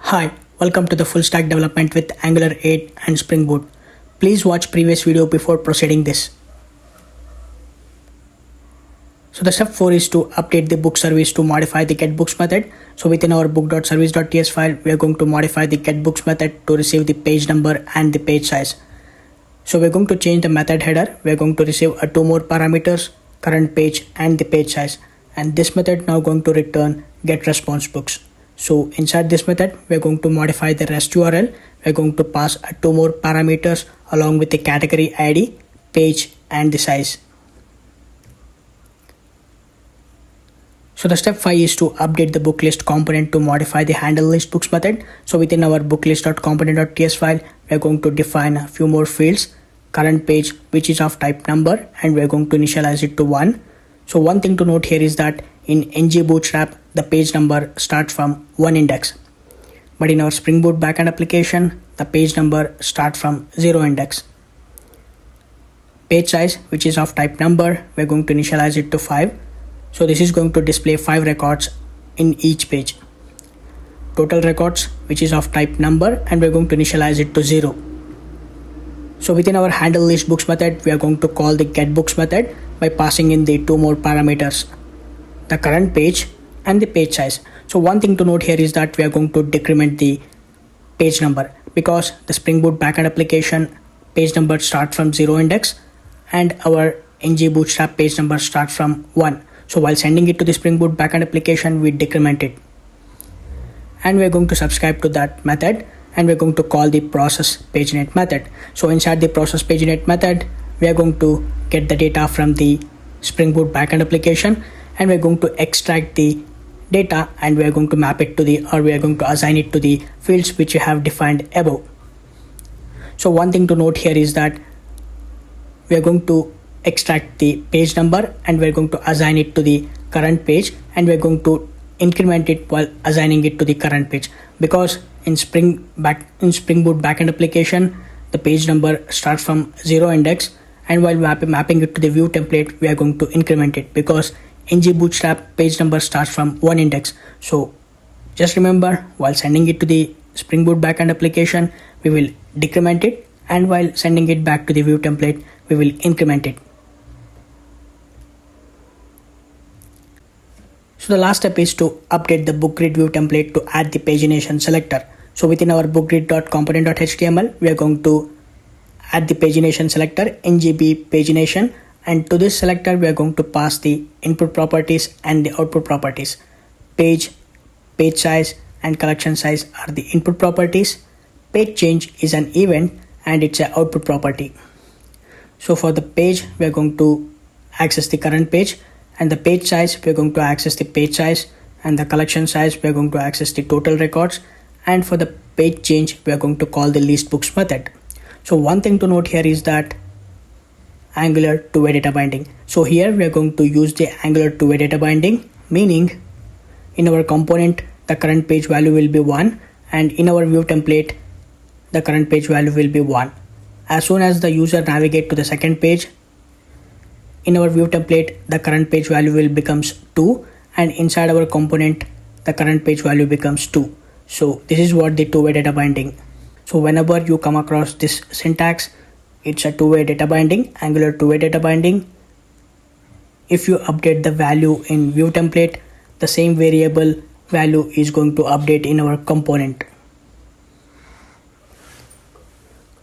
Hi, welcome to the full stack development with Angular 8 and Spring Boot. Please watch previous video before proceeding this. So the step 4 is to update the book service to modify the getBooks method. So within our book.service.ts file, we are going to modify the getBooks method to receive the page number and the page size. So we're going to change the method header. We're going to receive two more parameters, current page and the page size. And this method now going to return getResponseBooks. So inside this method, we're going to modify the REST URL. We're going to pass two more parameters along with the category ID, page and the size. So the step 5 is to update the book list component to modify the handle list books method. So within our booklist.component.ts file, we're going to define a few more fields, current page, which is of type number, and we're going to initialize it to 1. So one thing to note here is that in ng Bootstrap, the page number starts from 1 index. But in our Spring Boot backend application, the page number starts from 0 index. Page size, which is of type number, we're going to initialize it to 5. So this is going to display 5 records in each page. Total records, which is of type number, and we're going to initialize it to 0. So within our handle list books method, we are going to call the getBooks method by passing in the two more parameters, the current page and the page size. So one thing to note here is that we are going to decrement the page number because the Spring Boot backend application page number starts from 0 index and our ng Bootstrap page number starts from 1. So while sending it to the Spring Boot backend application, we decrement it. And we're going to subscribe to that method and we're going to call the process pageNet method. So inside the process pageNet method, we are going to get the data from the Spring Boot backend application and we're going to extract the data and we are going to map it to we are going to assign it to the fields which we have defined above. So one thing to note here is that we are going to extract the page number and we're going to assign it to the current page and we're going to increment it while assigning it to the current page because in Spring Boot backend application, the page number starts from 0 index and while mapping it to the view template, we are going to increment it because ng Bootstrap page number starts from 1 index. So just remember, while sending it to the Spring Boot backend application, we will decrement it, and while sending it back to the view template, we will increment it. So the last step is to update the bookgrid view template to add the pagination selector. So within our bookgrid.component.html, we are going to add the pagination selector, ngB pagination, and to this selector, we are going to pass the input properties and the output properties. Page size, and collection size are the input properties. Page change is an event and it's an output property. So for the page, we are going to access the current page, and the page size, we are going to access the page size, and the collection size, we are going to access the total records, and for the page change, we are going to call the listBooks method. So one thing to note here is that Angular two-way data binding. So here we are going to use the Angular two-way data binding, meaning in our component, the current page value will be 1, and in our view template, the current page value will be 1. As soon as the user navigate to the second page, in our view template, the current page value will becomes 2, and inside our component, the current page value becomes 2. So this is what the two-way data binding. So whenever you come across this syntax, it's a two-way data binding, Angular two-way data binding. If you update the value in view template, the same variable value is going to update in our component.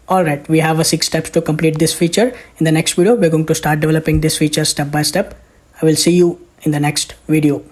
Alright, we have 6 steps to complete this feature. In the next video, we're going to start developing this feature step by step. I will see you in the next video.